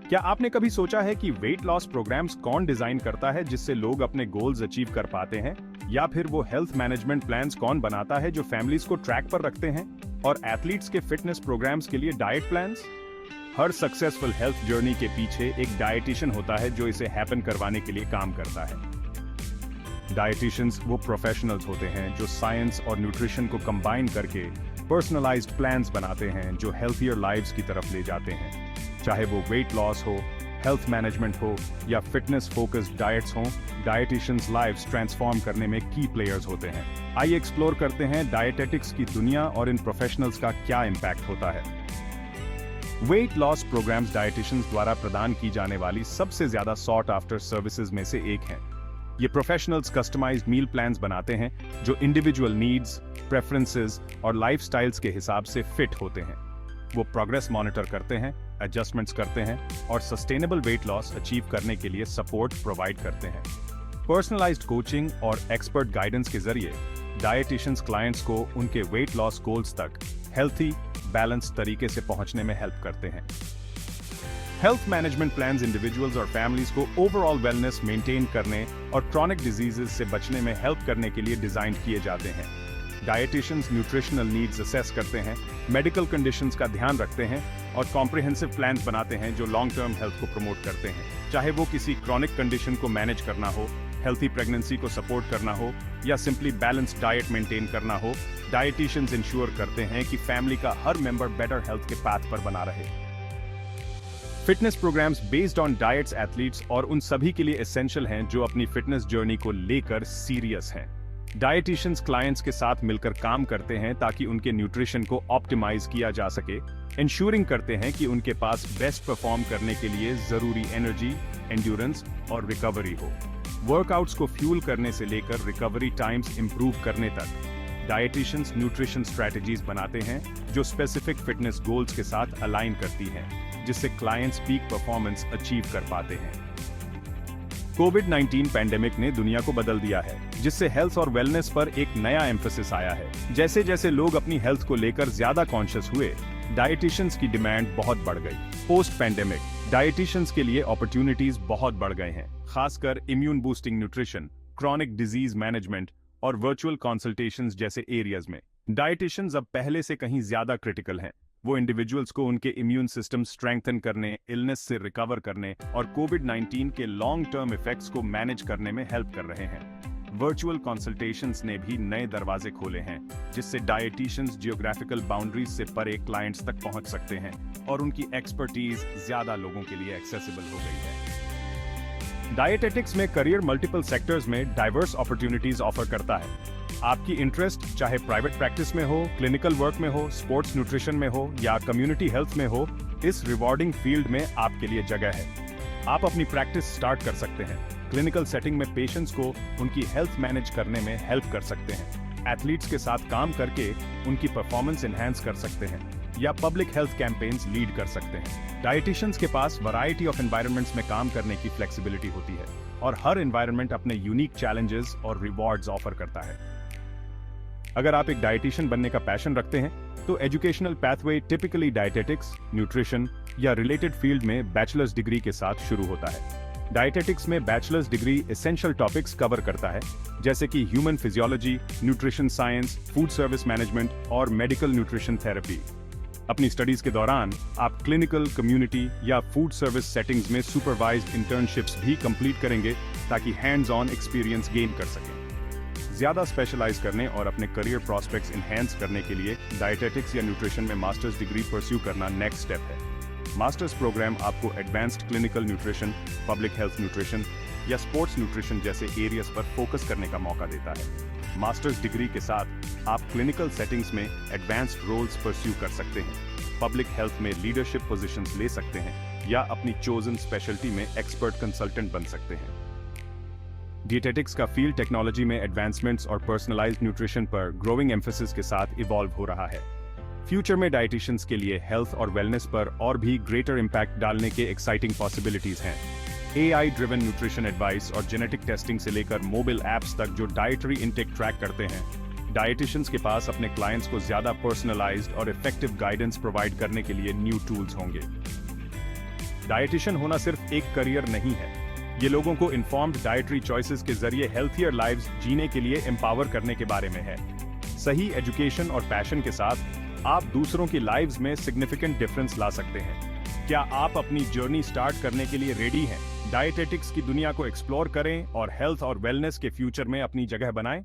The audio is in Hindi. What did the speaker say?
क्या आपने कभी सोचा है कि वेट लॉस प्रोग्राम्स कौन डिजाइन करता है जिससे लोग अपने गोल्स अचीव कर पाते हैं? या फिर वो हेल्थ मैनेजमेंट प्लान्स कौन बनाता है जो फैमिलीज को ट्रैक पर रखते हैं? और एथलीट्स के फिटनेस प्रोग्राम्स के लिए डाइट प्लान्स? हर सक्सेसफुल हेल्थ जर्नी के पीछे एक डाइटिशियन होता है जो इसे हैपन करवाने के लिए काम करता है। डाइटिशियंस वो प्रोफेशनल्स होते हैं जो साइंस और न्यूट्रिशन को कंबाइन करके पर्सनलाइज्ड प्लान्स बनाते हैं जो हेल्थियर लाइव्स की तरफ ले जाते हैं। चाहे वो वेट लॉस हो, हेल्थ मैनेजमेंट हो या फिटनेस फोकस्ड डाइट्स हो, डाइटिशियंस लाइव्स ट्रांसफॉर्म करने में की प्लेयर्स होते हैं। आइए एक्सप्लोर करते हैं डाइटेटिक्स की दुनिया और इन प्रोफेशनल्स का क्या इम्पैक्ट होता है। वेट लॉस प्रोग्राम्स डाइटिशियंस द्वारा प्रदान की जाने वाली सबसे ज्यादा सॉट आफ्टर सर्विसेज में से एक हैं। ये प्रोफेशनल्स कस्टमाइज्ड मील प्लान्स बनाते हैं जो इंडिविजुअल नीड्स, प्रेफरेंसेस और लाइफस्टाइल्स के हिसाब से फिट होते हैं। वो प्रोग्रेस मॉनिटर करते हैं, एडजस्टमेंट्स करते हैं और सस्टेनेबल वेट लॉस अचीव करने के लिए सपोर्ट प्रोवाइड करते हैं। पर्सनलाइज्ड कोचिंग और एक्सपर्ट गाइडेंस के जरिए डाइटिशियंस क्लाइंट्स को उनके वेट लॉस गोल्स तक हेल्थी, बैलेंस तरीके से पहुंचने में हेल्प करते हैं। हेल्थ मैनेजमेंट प्लान्स इंडिविजुअल्स और फैमिलीज को ओवरऑल वेलनेस मेंटेन करने और क्रॉनिक डिजीजेस से बचने में हेल्प करने के लिए डिजाइन किए जाते हैं। डाइटिशियंस न्यूट्रिशनल नीड्स असेस करते हैं, मेडिकल कंडीशंस का ध्यान रखते हैं और कॉम्प्रिहेंसिव प्लान्स बनाते हैं जो लॉन्ग टर्म हेल्थ को प्रमोट करते हैं। चाहे वो किसी क्रॉनिक कंडीशन को मैनेज करना हो, हेल्थी प्रेगनेंसी को सपोर्ट करना हो या सिंपली बैलेंस्ड डाइट मेंटेन करना हो, डाइटिशियंस इंश्योर करते हैं कि फैमिली का हर मेंबर बेटर हेल्थ के पाथ पर बना रहे। Fitness programmes based on diets athletes और उन सभी के लिए एसेंशियल हैं जो अपनी फिटनेस जर्नी को लेकर सीरियस हैं। डाइटिशियंस क्लाइंट्स के साथ मिलकर काम करते हैं ताकि उनके न्यूट्रिशन को ऑप्टिमाइज किया जा सके, इंश्योरिंग करते हैं कि उनके पास बेस्ट परफॉर्म करने के लिए जरूरी एनर्जी, एंड्योरेंस और रिकवरी हो। वर्कआउट्स को फ्यूल करने से लेकर रिकवरी टाइम्स इंप्रूव करने तक डाइटिशियंस न्यूट्रिशन स्ट्रेटजीज बनाते हैं जो स्पेसिफिक फिटनेस गोल्स के साथ अलाइन करती हैं, जिससे क्लाइंट्स पीक परफॉर्मेंस अचीव कर पाते हैं। कोविड-19 पैंडेमिक ने दुनिया को बदल दिया है, जिससे हेल्थ और वेलनेस पर एक नया एम्फेसिस आया है। जैसे जैसे लोग अपनी हेल्थ को लेकर ज्यादा कॉन्शियस हुए, डाइटिशियंस की डिमांड बहुत बढ़ गई। पोस्ट पैंडेमिक डाइटिशियंस के लिए अपॉर्चुनिटीज बहुत बढ़ गए हैं, खासकर immune boosting nutrition, chronic disease management और वर्चुअल कंसल्टेशंस जैसे एरियाज में डाइटिशियंस अब पहले से कहीं ज्यादा क्रिटिकल हैं। वो इंडिविजुअल्स को उनके इम्यून सिस्टम स्ट्रेंथन करने, इलनेस से रिकवर करने और कोविड-19 के लॉन्ग टर्म इफेक्ट्स को मैनेज करने में हेल्प कर रहे हैं। वर्चुअल कंसल्टेशंस ने भी नए दरवाजे खोले हैं, जिससे डाइटिशियंस जियोग्राफिकल बाउंड्रीज से परे क्लाइंट्स तक पहुंच सकते हैं और उनकी एक्सपर्टीज ज्यादा लोगों के लिए एक्सेसिबल हो गई है। डाइटेटिक्स में करियर मल्टीपल सेक्टर्स में डाइवर्स अपॉर्चुनिटीज ऑफर करता है। आपकी इंटरेस्ट चाहे प्राइवेट प्रैक्टिस में हो, क्लिनिकल वर्क में हो, स्पोर्ट्स न्यूट्रिशन में हो या कम्युनिटी हेल्थ में हो, इस रिवॉर्डिंग फील्ड में आपके लिए जगह है। आप अपनी प्रैक्टिस स्टार्ट कर सकते हैं, क्लिनिकल सेटिंग में पेशेंट्स को उनकी हेल्थ मैनेज करने में हेल्प कर सकते हैं, एथलीट्स के साथ काम करके उनकी परफॉर्मेंस एनहांस कर सकते हैं या पब्लिक हेल्थ कैंपेन्स लीड कर सकते हैं। डाइटिशियंस के पास वैरायटी ऑफ एनवायरनमेंट्स में काम करने की फ्लेक्सिबिलिटी होती है और हर एनवायरनमेंट अपने यूनिक चैलेंजेस और रिवॉर्ड्स ऑफर करता है। अगर आप एक डाइटिशियन बनने का पैशन रखते हैं, तो educational pathway typically dietetics, nutrition या रिलेटेड फील्ड में बैचलर्स डिग्री के साथ शुरू होता है। डाइटेटिक्स में bachelors degree essential topics cover करता है, जैसे कि human physiology, nutrition science, food service management और मेडिकल न्यूट्रिशन थेरेपी। अपनी स्टडीज के दौरान आप क्लिनिकल, कम्युनिटी या फूड सर्विस सेटिंग्स में सुपरवाइज्ड इंटर्नशिप्स भी कंप्लीट करेंगे ताकि हैंड्स ऑन एक्सपीरियंस गेन कर सकें। ज्यादा स्पेशलाइज करने और अपने करियर प्रोस्पेक्ट्स इनहेंस करने के लिए डाइटेटिक्स या न्यूट्रिशन में मास्टर्स डिग्री परस्यू करना नेक्स्ट स्टेप है। मास्टर्स प्रोग्राम आपको advanced clinical nutrition, public health nutrition या स्पोर्ट्स न्यूट्रिशन जैसे एरियाज पर फोकस करने का मौका देता है। मास्टर्स डिग्री के साथ आप क्लिनिकल सेटिंग्स में एडवांस्ड रोल्स परस्यू कर सकते हैं, पब्लिक हेल्थ में लीडरशिप पोजीशंस ले सकते हैं या अपनी चोजन स्पेशलिटी में एक्सपर्ट कंसल्टेंट बन सकते हैं। डिएटेटिक्स का फील्ड टेक्नोलॉजी में एडवांसमेंट्स और पर्सनलाइज्ड न्यूट्रिशन पर ग्रोइंग एम्फेसिस के साथ इवॉल्व हो रहा है। फ्यूचर में डाइटिशियंस के लिए हेल्थ और वेलनेस पर और भी ग्रेटर इम्पैक्ट डालने के एक्साइटिंग पॉसिबिलिटीज हैं। AI ड्रिवन न्यूट्रिशन एडवाइस और जेनेटिक टेस्टिंग से लेकर मोबाइल एप्स तक जो डाइटरी इनटेक ट्रैक करते हैं, डाइटिशियंस के पास अपने क्लाइंट्स को ज्यादा पर्सनलाइज्ड और इफेक्टिव गाइडेंस प्रोवाइड करने के लिए न्यू टूल्स होंगे। डाइटिशियन होना सिर्फ एक करियर नहीं है, ये लोगों को इन्फॉर्म्ड डाइटरी चॉइसेस के जरिए हेल्थियर लाइव्स जीने के लिए एम्पावर करने के बारे में है। सही एजुकेशन और पैशन के साथ आप दूसरों की लाइव्स में सिग्निफिकेंट डिफरेंस ला सकते हैं। क्या आप अपनी जर्नी स्टार्ट करने के लिए रेडी हैं? डाइटेटिक्स की दुनिया को एक्सप्लोर करें और हेल्थ और वेलनेस के फ्यूचर में अपनी जगह बनाएं।